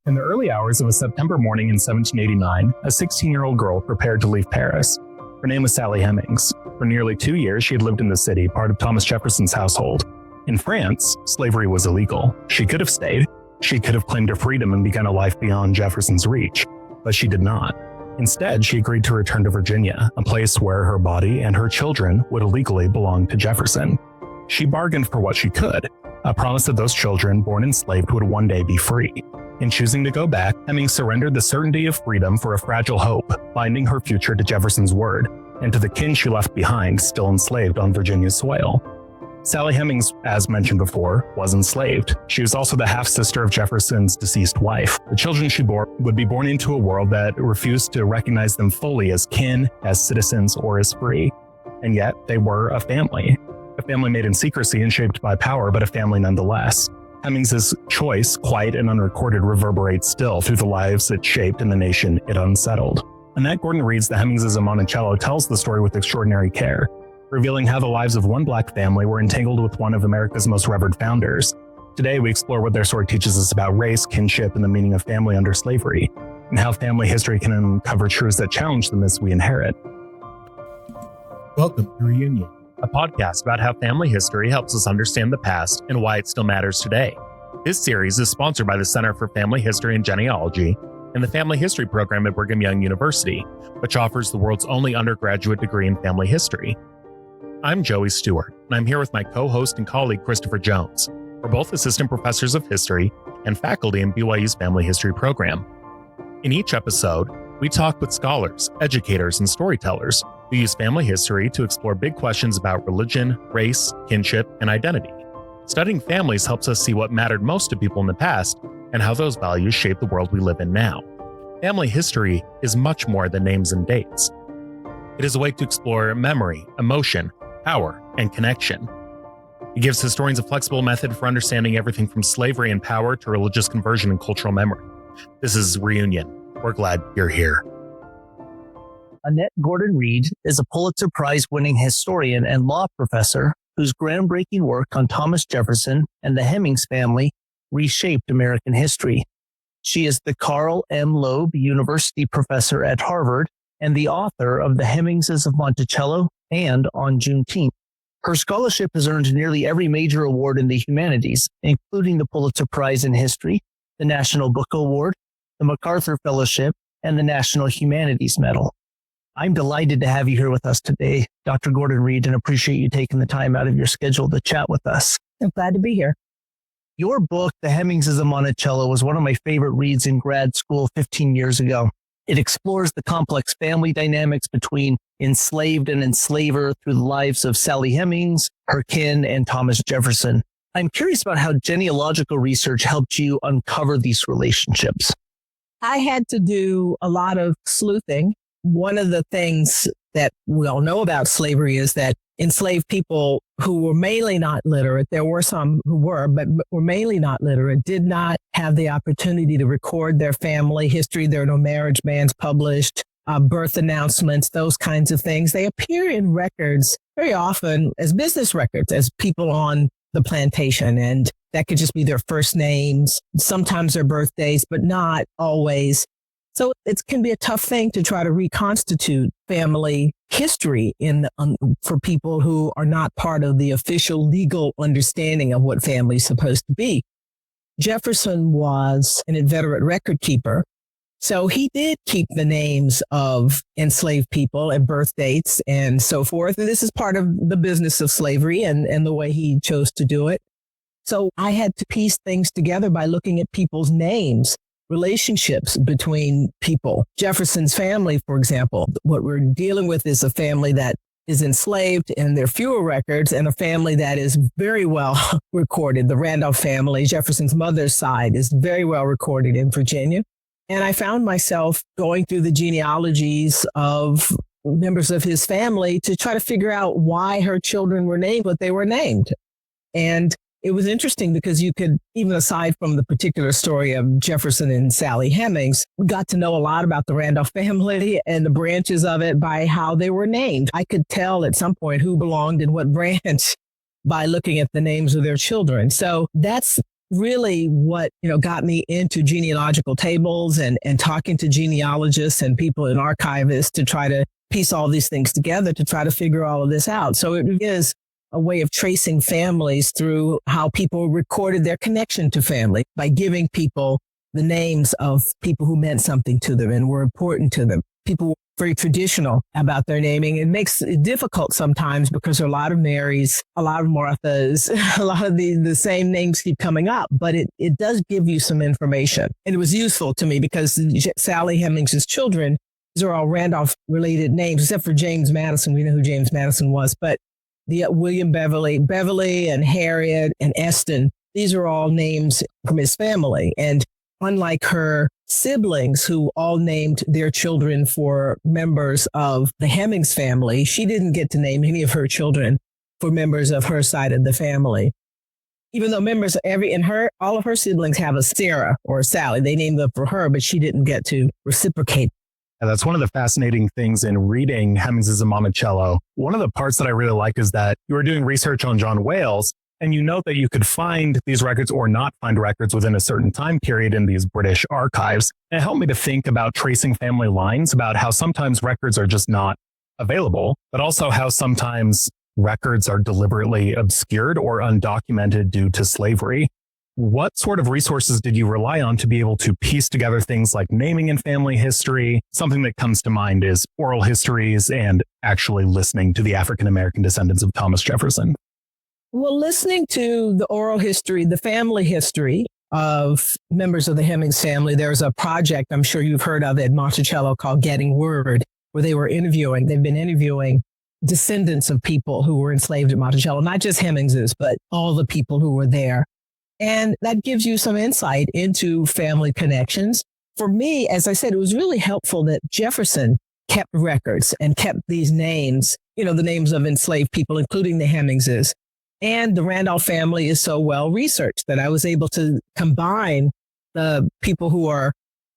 In the early hours of a September morning in 1789, a 16-year-old girl prepared to leave Paris. Her name was Sally Hemings. For nearly 2 years, she had lived in the city, part of Thomas Jefferson's household. In France, slavery was illegal. She could have stayed. She could have claimed her freedom and begun a life beyond Jefferson's reach, but she did not. Instead, she agreed to return to Virginia, a place where her body and her children would illegally belong to Jefferson. She bargained for what she could, a promise that those children born enslaved would one day be free. In choosing to go back, Hemings surrendered the certainty of freedom for a fragile hope, binding her future to Jefferson's word, and to the kin she left behind, still enslaved on Virginia's soil. Sally Hemings, as mentioned before, was enslaved. She was also the half-sister of Jefferson's deceased wife. The children she bore would be born into a world that refused to recognize them fully as kin, as citizens, or as free. And yet, they were a family made in secrecy and shaped by power, but a family nonetheless. Hemings's choice, quiet and unrecorded, reverberates still through the lives it shaped and the nation it unsettled. Annette Gordon Reed's The Hemingses of Monticello tells the story with extraordinary care, revealing how the lives of one Black family were entangled with one of America's most revered founders. Today, we explore what their story teaches us about race, kinship, and the meaning of family under slavery, and how family history can uncover truths that challenge the myths we inherit. Welcome to Reunion, a podcast about how family history helps us understand the past and why it still matters today. This series is sponsored by the Center for Family History and Genealogy and the Family History Program at Brigham Young University, which offers the world's only undergraduate degree in family history. I'm Joey Stewart, and I'm here with my co-host and colleague Christopher Jones. We're both assistant professors of history and faculty in BYU's Family History Program. In each episode, we talk with scholars, educators, and storytellers who use family history to explore big questions about religion, race, kinship, and identity. Studying families helps us see what mattered most to people in the past and how those values shape the world we live in now. Family history is much more than names and dates. It is a way to explore memory, emotion, power, and connection. It gives historians a flexible method for understanding everything from slavery and power to religious conversion and cultural memory. This is Reunion. We're glad you're here. Annette Gordon Reed is a Pulitzer Prize-winning historian and law professor whose groundbreaking work on Thomas Jefferson and the Hemings family reshaped American history. She is the Carl M. Loeb University Professor at Harvard and the author of The Hemingses of Monticello and On Juneteenth. Her scholarship has earned nearly every major award in the humanities, including the Pulitzer Prize in History, the National Book Award, the MacArthur Fellowship, and the National Humanities Medal. I'm delighted to have you here with us today, Dr. Gordon Reed, and appreciate you taking the time out of your schedule to chat with us. I'm glad to be here. Your book, The Hemingses of Monticello, was one of my favorite reads in grad school 15 years ago. It explores the complex family dynamics between enslaved and enslaver through the lives of Sally Hemings, her kin, and Thomas Jefferson. I'm curious about how genealogical research helped you uncover these relationships. I had to do a lot of sleuthing. One of the things that we all know about slavery is that enslaved people who were mainly not literate, there were some who were, but were mainly not literate, did not have the opportunity to record their family history. There are no marriage bans published, birth announcements, those kinds of things. They appear in records very often as business records, as people on the plantation. And that could just be their first names, sometimes their birthdays, but not always. So it can be a tough thing to try to reconstitute family history for people who are not part of the official legal understanding of what family is supposed to be. Jefferson was an inveterate record keeper, so he did keep the names of enslaved people and birth dates and so forth. And this is part of the business of slavery and the way he chose to do it. So I had to piece things together by looking at people's names, relationships between people. Jefferson's family, for example, what we're dealing with is a family that is enslaved and there are fewer records, and a family that is very well recorded. The Randolph family, Jefferson's mother's side, is very well recorded in Virginia. And I found myself going through the genealogies of members of his family to try to figure out why her children were named what they were named. And it was interesting because you could, even aside from the particular story of Jefferson and Sally Hemings, we got to know a lot about the Randolph family and the branches of it by how they were named. I could tell at some point who belonged in what branch by looking at the names of their children. So that's really what, got me into genealogical tables and talking to genealogists and people and archivists to try to piece all these things together to try to figure all of this out. So it is a way of tracing families through how people recorded their connection to family by giving people the names of people who meant something to them and were important to them. People were very traditional about their naming. It makes it difficult sometimes because there are a lot of Marys, a lot of Marthas, a lot of the same names keep coming up, but it does give you some information. And it was useful to me because Sally Hemings' children, these are all Randolph-related names, except for James Madison. We know who James Madison was, but the William Beverly and Harriet and Eston, these are all names from his family. And unlike her siblings who all named their children for members of the Hemings family, she didn't get to name any of her children for members of her side of the family. Even though all of her siblings have a Sarah or a Sally, they named them for her, but she didn't get to reciprocate. And that's one of the fascinating things in reading Hemings' and Monticello. One of the parts that I really like is that you were doing research on John Wales, and you note that you could find these records or not find records within a certain time period in these British archives. And it helped me to think about tracing family lines, about how sometimes records are just not available, but also how sometimes records are deliberately obscured or undocumented due to slavery. What sort of resources did you rely on to be able to piece together things like naming and family history? Something that comes to mind is oral histories and actually listening to the African-American descendants of Thomas Jefferson. Well, listening to the oral history, the family history of members of the Hemings family, there's a project I'm sure you've heard of at Monticello called Getting Word, where they've been interviewing descendants of people who were enslaved at Monticello, not just Hemingses, but all the people who were there. And that gives you some insight into family connections. For me, as I said, it was really helpful that Jefferson kept records and kept these names, the names of enslaved people, including the Hemingses. And the Randolph family is so well researched that I was able to combine the people who are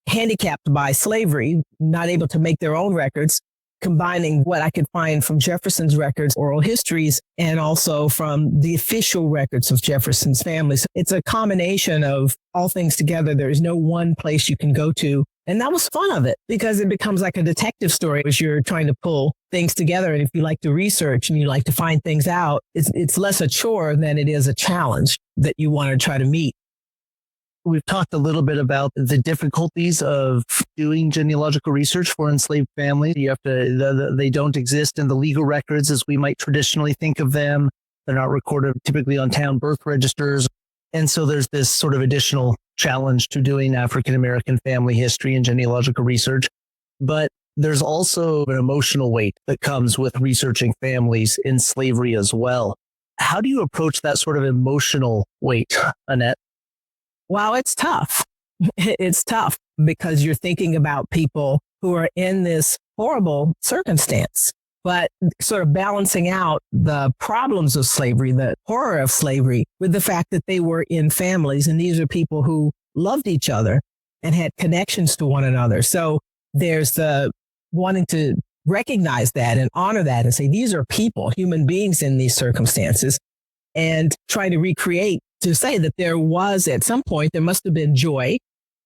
handicapped by slavery, not able to make their own records, combining what I could find from Jefferson's records, oral histories, and also from the official records of Jefferson's family. So it's a combination of all things together. There is no one place you can go to. And that was fun of it because it becomes like a detective story as you're trying to pull things together. And if you like to research and you like to find things out, it's less a chore than it is a challenge that you want to try to meet. We've talked a little bit about the difficulties of doing genealogical research for enslaved families. They don't exist in the legal records as we might traditionally think of them. They're not recorded typically on town birth registers. And so there's this sort of additional challenge to doing African-American family history and genealogical research. But there's also an emotional weight that comes with researching families in slavery as well. How do you approach that sort of emotional weight, Annette? Wow, it's tough. It's tough because you're thinking about people who are in this horrible circumstance, but sort of balancing out the problems of slavery, the horror of slavery, with the fact that they were in families. And these are people who loved each other and had connections to one another. So there's the wanting to recognize that and honor that and say, these are people, human beings in these circumstances, and try to recreate to say that there was at some point, there must have been joy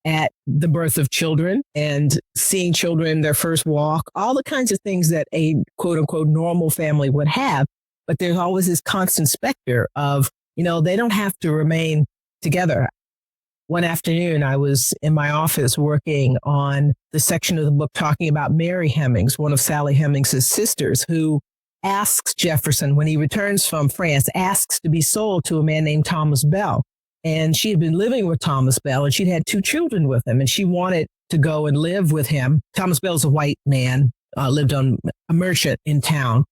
at the birth of children and seeing children their first walk, all the kinds of things that a quote unquote normal family would have. But there's always this constant specter of, they don't have to remain together. One afternoon, I was in my office working on the section of the book talking about Mary Hemings, one of Sally Hemings' sisters, who asks Jefferson, when he returns from France, asks to be sold to a man named Thomas Bell. And she had been living with Thomas Bell and she'd had 2 children with him and she wanted to go and live with him. Thomas Bell's a white man, lived on a merchant in town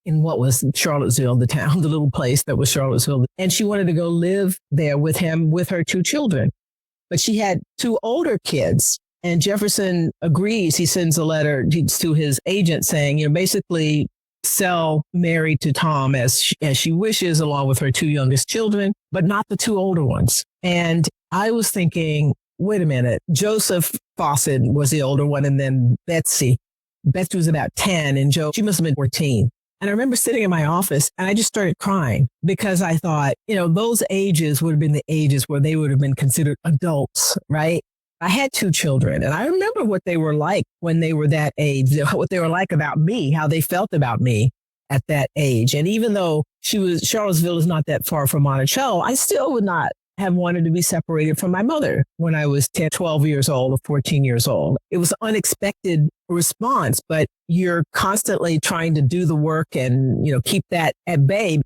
in what was Charlottesville, the town, the little place that was Charlottesville. And she wanted to go live there with him with her 2 children. But she had 2 older kids. And Jefferson agrees. He sends a letter to his agent saying, basically, sell Mary to Tom as she wishes, along with her 2 youngest children, but not the 2 older ones. And I was thinking, wait a minute, Joseph Fawcett was the older one, and then Betsy. Betsy was about 10, and she must have been 14. And I remember sitting in my office and I just started crying because I thought, those ages would have been the ages where they would have been considered adults, right? I had 2 children and I remember what they were like when they were that age, what they were like about me, how they felt about me at that age. And even though Charlottesville is not that far from Monticello, I still would not have wanted to be separated from my mother when I was 10, 12 years old or 14 years old. It was an unexpected response, but you're constantly trying to do the work and, keep that at bay.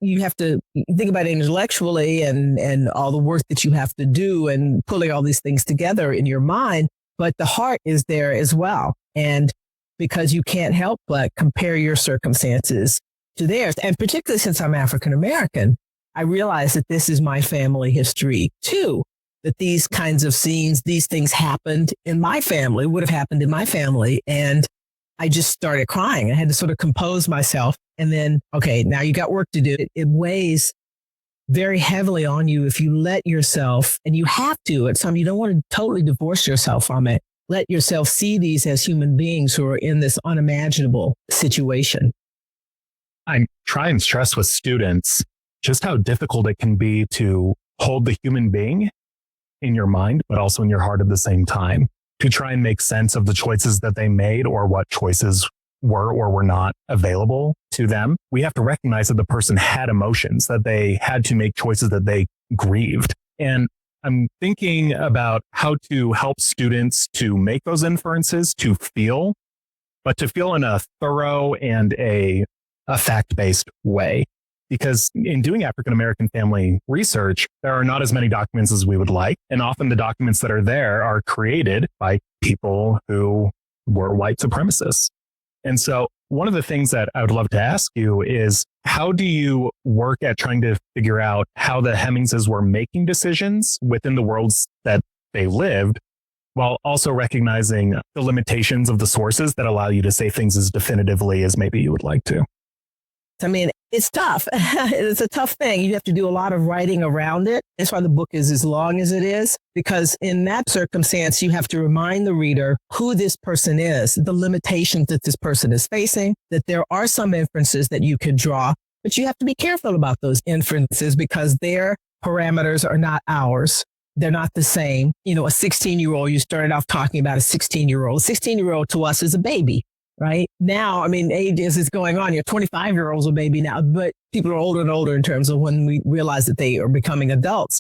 You have to think about it intellectually and all the work that you have to do and pulling all these things together in your mind, but the heart is there as well. And because you can't help but compare your circumstances to theirs. And particularly since I'm African American, I realize that this is my family history too, that these kinds of scenes, these things happened in my family, would have happened in my family. And I just started crying. I had to sort of compose myself. And then, okay, now you got work to do. It weighs very heavily on you if you let yourself, and you have to, at some, you don't want to totally divorce yourself from it. Let yourself see these as human beings who are in this unimaginable situation. I try and stress with students just how difficult it can be to hold the human being in your mind, but also in your heart at the same time, to try and make sense of the choices that they made or what choices were or were not available to them. We have to recognize that the person had emotions, that they had to make choices, that they grieved. And I'm thinking about how to help students to make those inferences, to feel, but to feel in a thorough and a fact-based way. Because in doing African-American family research, there are not as many documents as we would like. And often the documents that are there are created by people who were white supremacists. And so one of the things that I would love to ask you is, how do you work at trying to figure out how the Hemingses were making decisions within the worlds that they lived, while also recognizing the limitations of the sources that allow you to say things as definitively as maybe you would like to? I mean, it's tough. It's a tough thing. You have to do a lot of writing around it. That's why the book is as long as it is, because in that circumstance, you have to remind the reader who this person is, the limitations that this person is facing, that there are some inferences that you could draw, but you have to be careful about those inferences because their parameters are not ours. They're not the same. A 16-year-old, you started off talking about a 16-year-old. A 16-year-old to us is a baby. Right now, age is going on. Your 25-year-old's a baby now, but people are older and older in terms of when we realize that they are becoming adults.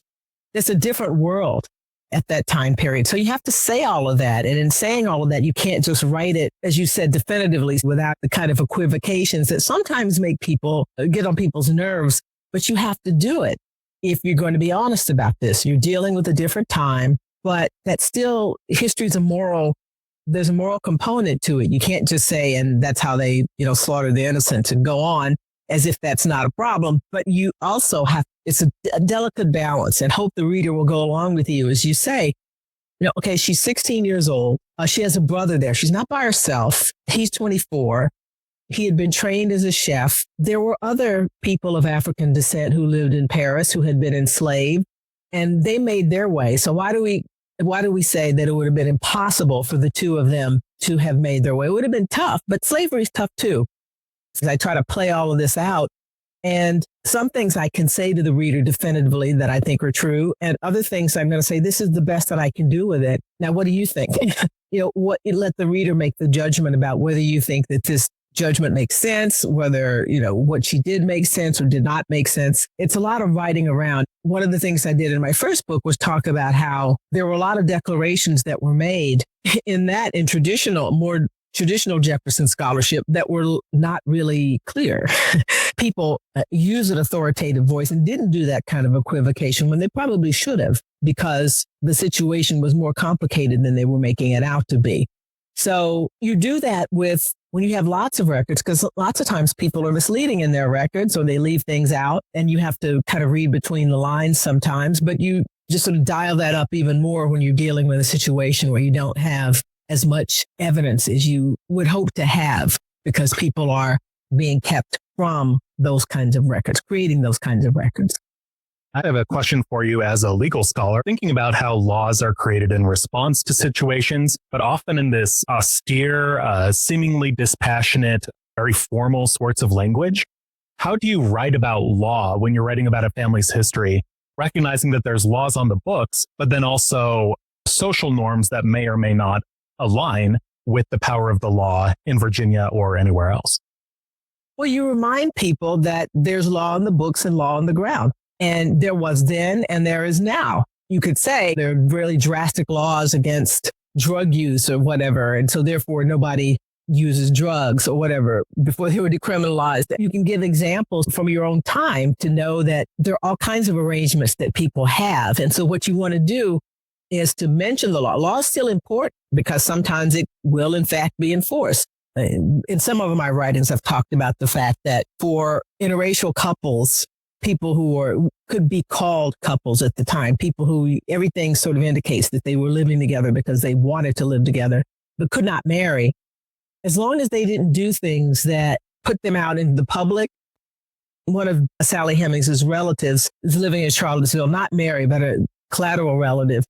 It's a different world at that time period. So you have to say all of that. And in saying all of that, you can't just write it, as you said, definitively without the kind of equivocations that sometimes make people get on people's nerves. But you have to do it if you're going to be honest about this. You're dealing with a different time, but that still, history is there's a moral component to it. You can't just say, and that's how they, slaughter the innocent and go on as if that's not a problem. But you also it's a delicate balance, and hope the reader will go along with you as you say, okay, she's 16 years old. She has a brother there. She's not by herself. He's 24. He had been trained as a chef. There were other people of African descent who lived in Paris who had been enslaved, and they made their way. So why do we say that it would have been impossible for the two of them to have made their way? It would have been tough, but slavery is tough too. Because I try to play all of this out. And some things I can say to the reader definitively that I think are true. And other things I'm going to say, this is the best that I can do with it. Now, what do you think? Let the reader make the judgment about whether you think that this judgment makes sense, whether, what she did make sense or did not make sense. It's a lot of writing around. One of the things I did in my first book was talk about how there were a lot of declarations that were made in more traditional Jefferson scholarship that were not really clear. People use an authoritative voice and didn't do that kind of equivocation when they probably should have, because the situation was more complicated than they were making it out to be. So you do that when you have lots of records, because lots of times people are misleading in their records or they leave things out and you have to kind of read between the lines sometimes, but you just sort of dial that up even more when you're dealing with a situation where you don't have as much evidence as you would hope to have, because people are being kept from those kinds of records, creating those kinds of records. I have a question for you as a legal scholar, thinking about how laws are created in response to situations, but often in this austere, seemingly dispassionate very formal sorts of language. How do you write about law when you're writing about a family's history, recognizing that there's laws on the books, but then also social norms that may or may not align with the power of the law in Virginia or anywhere else? Well, you remind people that there's law in the books and law on the ground. And there was then and there is now. You could say there are really drastic laws against drug use or whatever. And so therefore nobody uses drugs or whatever before they were decriminalized. You can give examples from your own time to know that there are all kinds of arrangements that people have. And so what you want to do is to mention the law. Law is still important because sometimes it will in fact be enforced. In some of my writings, I've talked about the fact that for interracial couples, people who could be called couples at the time, people who everything sort of indicates that they were living together because they wanted to live together, but could not marry. As long as they didn't do things that put them out into the public. One of Sally Hemings' relatives is living in Charlottesville, not married, but a collateral relative.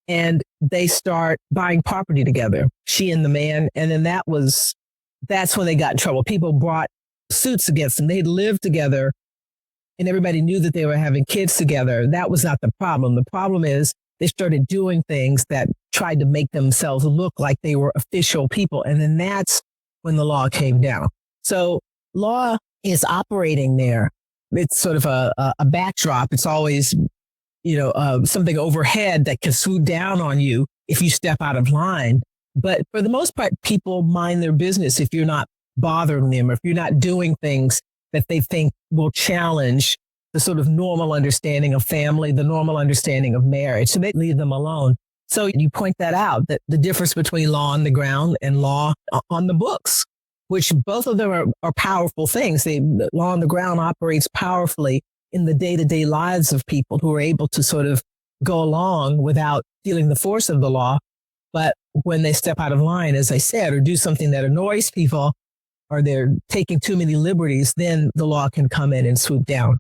And they start buying property together, she and the man. And then that's when they got in trouble. People brought suits against them. They'd lived together and everybody knew that they were having kids together. That was not the problem. The problem is they started doing things that tried to make themselves look like they were official people. And then that's when the law came down. So law is operating there. It's sort of a backdrop. It's always, something overhead that can swoop down on you if you step out of line. But for the most part, people mind their business if you're not bothering them or if you're not doing things that they think will challenge the sort of normal understanding of family, the normal understanding of marriage. So they leave them alone. So you point that out, that the difference between law on the ground and law on the books, which both of them are powerful things. The law on the ground operates powerfully in the day-to-day lives of people who are able to sort of go along without feeling the force of the law. But when they step out of line, as I said, or do something that annoys people, or they're taking too many liberties, then the law can come in and swoop down.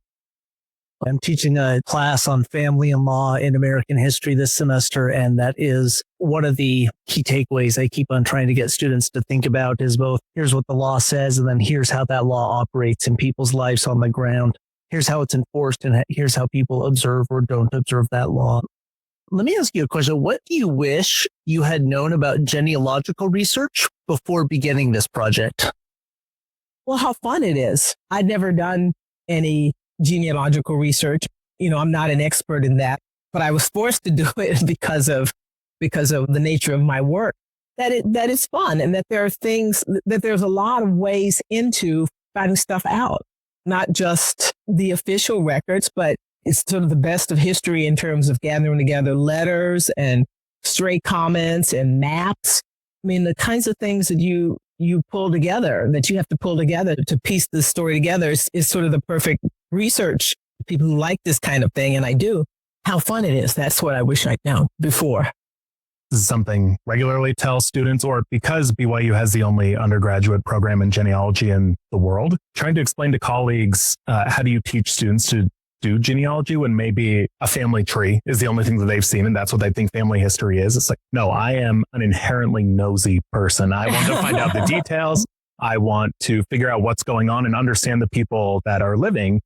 I'm teaching a class on family and law in American history this semester, and that is one of the key takeaways I keep on trying to get students to think about is both here's what the law says, and then here's how that law operates in people's lives on the ground. Here's how it's enforced, and here's how people observe or don't observe that law. Let me ask you a question. What do you wish you had known about genealogical research before beginning this project? Well, how fun it is. I'd never done any genealogical research. I'm not an expert in that, but I was forced to do it because of the nature of my work. That is fun, and that there are things, that there's a lot of ways into finding stuff out, not just the official records, but it's sort of the best of history in terms of gathering together letters and stray comments and maps. I mean, the kinds of things that you pull together, that you have to pull together to piece this story together is sort of the perfect research. People who like this kind of thing, and I do, how fun it is. That's what I wish I'd known before. This is something regularly tell students, or because BYU has the only undergraduate program in genealogy in the world, trying to explain to colleagues, how do you teach students to do genealogy when maybe a family tree is the only thing that they've seen and that's what they think family history is. It's like, no, I am an inherently nosy person. I want to find out the details. I want to figure out what's going on and understand the people that are living.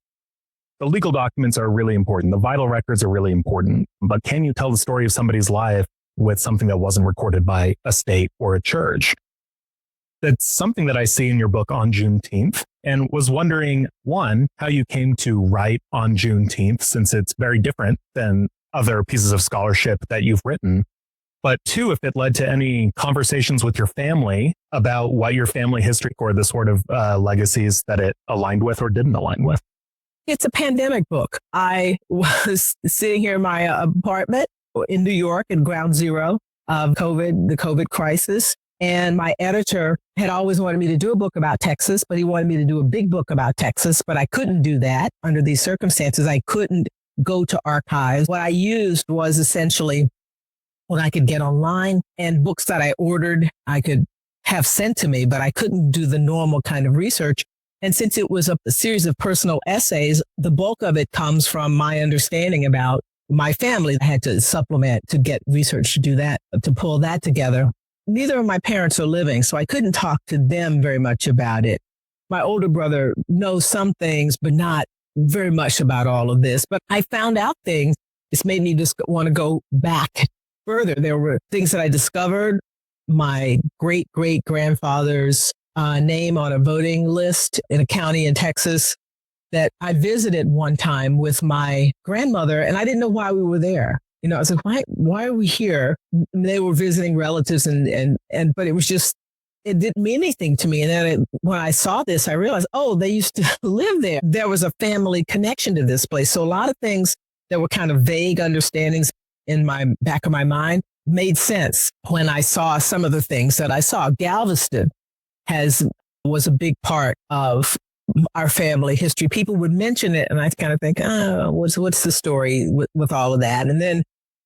The legal documents are really important. The vital records are really important. But can you tell the story of somebody's life with something that wasn't recorded by a state or a church? That's something that I see in your book on Juneteenth, and was wondering, one, how you came to write on Juneteenth, since it's very different than other pieces of scholarship that you've written. But two, if it led to any conversations with your family about what your family history or the sort of legacies that it aligned with or didn't align with. It's a pandemic book. I was sitting here in my apartment in New York in ground zero of the COVID crisis. And my editor had always wanted me to do a book about Texas, but he wanted me to do a big book about Texas, but I couldn't do that under these circumstances. I couldn't go to archives. What I used was essentially what I could get online, and books that I ordered, I could have sent to me, but I couldn't do the normal kind of research. And since it was a series of personal essays, the bulk of it comes from my understanding about my family. I had to supplement to get research to do that, to pull that together. Neither of my parents are living, so I couldn't talk to them very much about it. My older brother knows some things, but not very much about all of this. But I found out things. It's made me just want to go back further. There were things that I discovered. My great-great-grandfather's name on a voting list in a county in Texas that I visited one time with my grandmother, and I didn't know why we were there. You know, I was like, why are we here? And they were visiting relatives, but it was just, it didn't mean anything to me. And then when I saw this, I realized, oh, they used to live there. There was a family connection to this place. So a lot of things that were kind of vague understandings in my back of my mind made sense when I saw some of the things that I saw. Galveston was a big part of our family history. People would mention it, and I kind of think, oh, what's the story with all of that? And then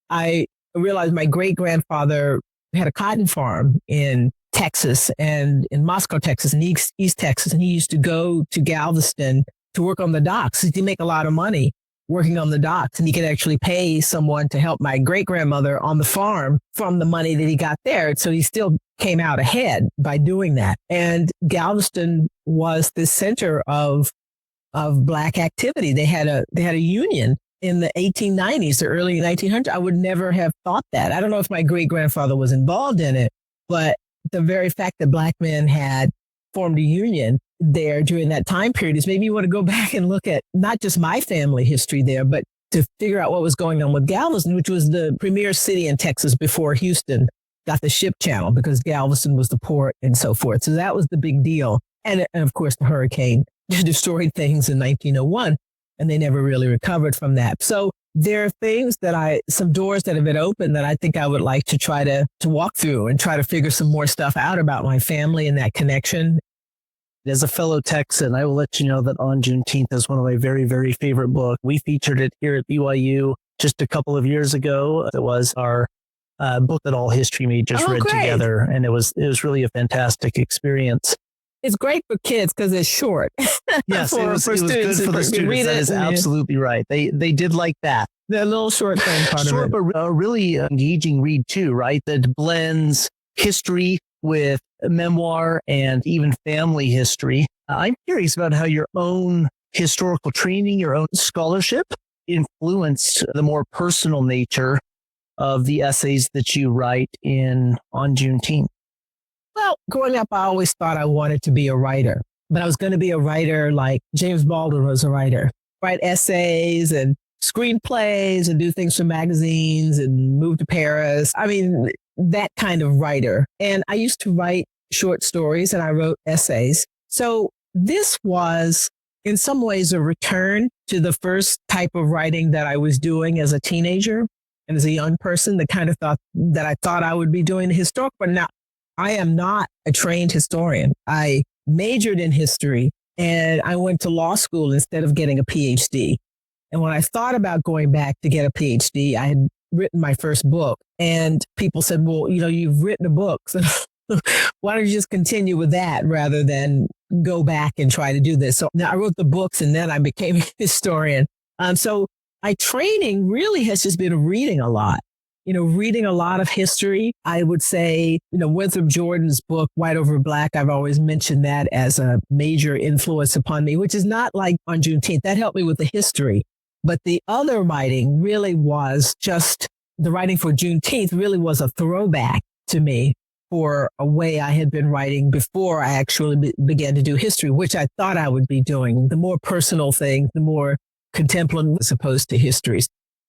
I realized my great-grandfather had a cotton farm in Texas and in Moscow, Texas, and East Texas, and he used to go to Galveston to work on the docks. He'd make a lot of money working on the docks, and he could actually pay someone to help my great-grandmother on the farm from the money that he got there. So he still came out ahead by doing that. And Galveston was the center of Black activity. They had a union in the 1890s, the early 1900s. I would never have thought that. I don't know if my great-grandfather was involved in it, but the very fact that Black men had formed a union there during that time period is maybe you want to go back and look at not just my family history there, but to figure out what was going on with Galveston, which was the premier city in Texas before Houston got the ship channel, because Galveston was the port and so forth. So that was the big deal. And of course, the hurricane destroyed things in 1901, and they never really recovered from that. So there are things some doors that have been opened that I think I would like to try to walk through and try to figure some more stuff out about my family and that connection. As a fellow Texan, I will let you know that On Juneteenth is one of my very, very favorite books. We featured it here at BYU just a couple of years ago. It was our book that all history majors read together, and it was really a fantastic experience. It's great for kids because it's short. Yes, it was good for the students. That is absolutely right. They did like that. The little short thing part short, of it. But a really engaging read too, right? That blends history with memoir and even family history. I'm curious about how your own historical training, your own scholarship influenced the more personal nature of the essays that you write on Juneteenth. Well, growing up, I always thought I wanted to be a writer, but I was going to be a writer like James Baldwin was a writer, write essays and screenplays and do things for magazines and move to Paris. I mean, that kind of writer. And I used to write short stories and I wrote essays. So this was in some ways a return to the first type of writing that I was doing as a teenager and as a young person, the kind of thought that I thought I would be doing the historical. But now I am not a trained historian. I majored in history and I went to law school instead of getting a PhD. And when I thought about going back to get a PhD, I had written my first book and people said, well, you've written a book. So why don't you just continue with that rather than go back and try to do this? So now I wrote the books and then I became a historian. So my training really has just been reading a lot. Reading a lot of history. I would say, Winthrop Jordan's book, White Over Black, I've always mentioned that as a major influence upon me, which is not like On Juneteenth. That helped me with the history. But the other writing really was just, the writing for Juneteenth really was a throwback to me for a way I had been writing before I actually began to do history, which I thought I would be doing, the more personal thing, the more contemplative as opposed to histories.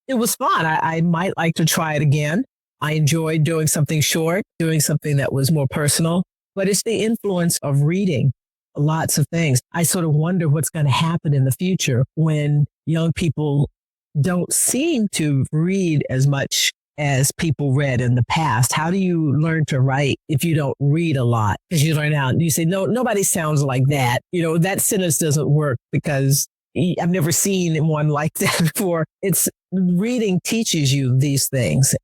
It was fun. I might like to try it again. I enjoyed doing something short, doing something that was more personal, but it's the influence of reading lots of things. I sort of wonder what's going to happen in the future when young people don't seem to read as much as people read in the past. How do you learn to write if you don't read a lot? Because you learn out and you say, no, nobody sounds like that. That sentence doesn't work because I've never seen one like that before. It's reading teaches you these things.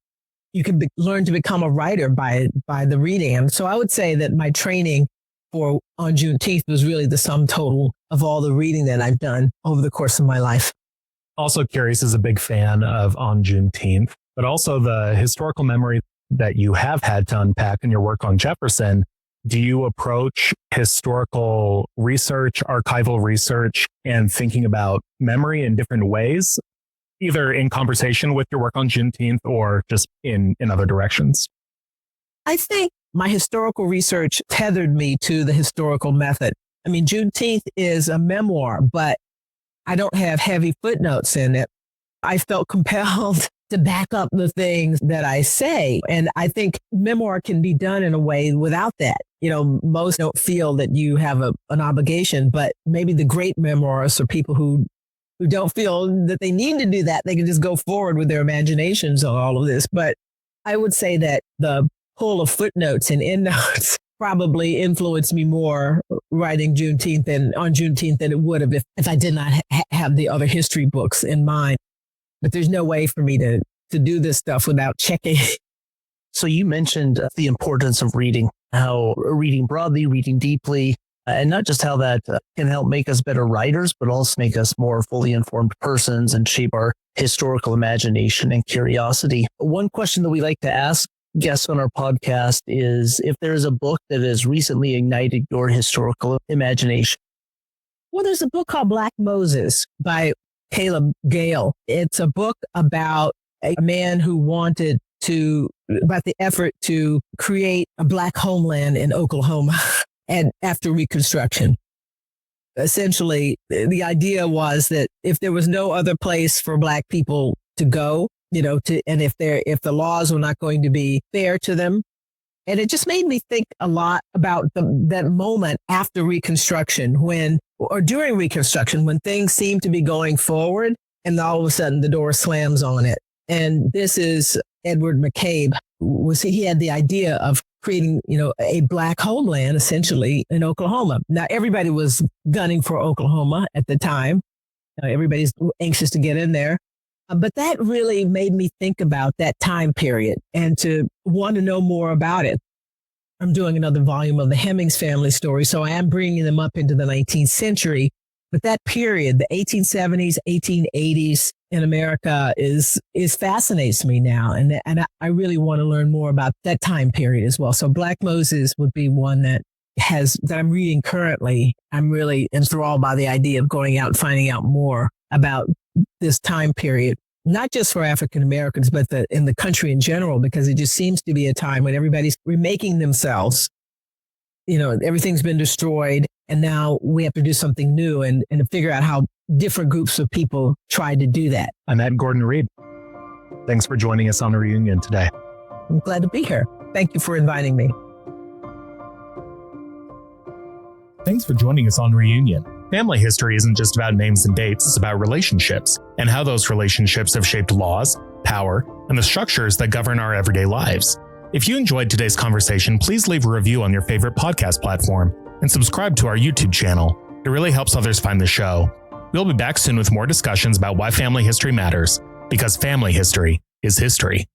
You can learn to become a writer by the reading. And so I would say that my training on Juneteenth was really the sum total of all the reading that I've done over the course of my life. Also curious, as a big fan of On Juneteenth, but also the historical memory that you have had to unpack in your work on Jefferson. Do you approach historical research, archival research, and thinking about memory in different ways, either in conversation with your work on Juneteenth or just in other directions? I think my historical research tethered me to the historical method. I mean, Juneteenth is a memoir, but I don't have heavy footnotes in it. I felt compelled to back up the things that I say. And I think memoir can be done in a way without that. You know, most don't feel that you have an obligation, but maybe the great memoirists are people who don't feel that they need to do that. They can just go forward with their imaginations on all of this. But I would say that the pull of footnotes and endnotes probably influenced me more writing Juneteenth than it would have if I did not have the other history books in mind. But there's no way for me to do this stuff without checking. So you mentioned the importance of reading, how reading broadly, reading deeply, and not just how that can help make us better writers, but also make us more fully informed persons and shape our historical imagination and curiosity. One question that we like to ask guests on our podcast is if there is a book that has recently ignited your historical imagination. Well, there's a book called Black Moses by Caleb Gale. It's a book about a man who about the effort to create a Black homeland in Oklahoma and after Reconstruction. Essentially, the idea was that if there was no other place for Black people to go, and if the laws were not going to be fair to them. And it just made me think a lot about that moment after Reconstruction or during Reconstruction, when things seem to be going forward and all of a sudden the door slams on it. And this is Edward McCabe. He had the idea of creating, a Black homeland essentially in Oklahoma. Now, everybody was gunning for Oklahoma at the time. Everybody's anxious to get in there. But that really made me think about that time period and to want to know more about it. I'm doing another volume of the Hemings family story, so I am bringing them up into the 19th century. But that period, the 1870s, 1880s in America fascinates me now. And I really want to learn more about that time period as well. So Black Moses would be one that I'm reading currently. I'm really enthralled by the idea of going out and finding out more about this time period, not just for African Americans, but in the country in general, because it just seems to be a time when everybody's remaking themselves. Everything's been destroyed, and now we have to do something new and to figure out how different groups of people tried to do that. Annette Gordon-Reed, thanks for joining us on the reunion today. I'm glad to be here. Thank you for inviting me. Thanks for joining us on Reunion. Family history isn't just about names and dates, it's about relationships and how those relationships have shaped laws, power, and the structures that govern our everyday lives. If you enjoyed today's conversation, please leave a review on your favorite podcast platform and subscribe to our YouTube channel. It really helps others find the show. We'll be back soon with more discussions about why family history matters, because family history is history.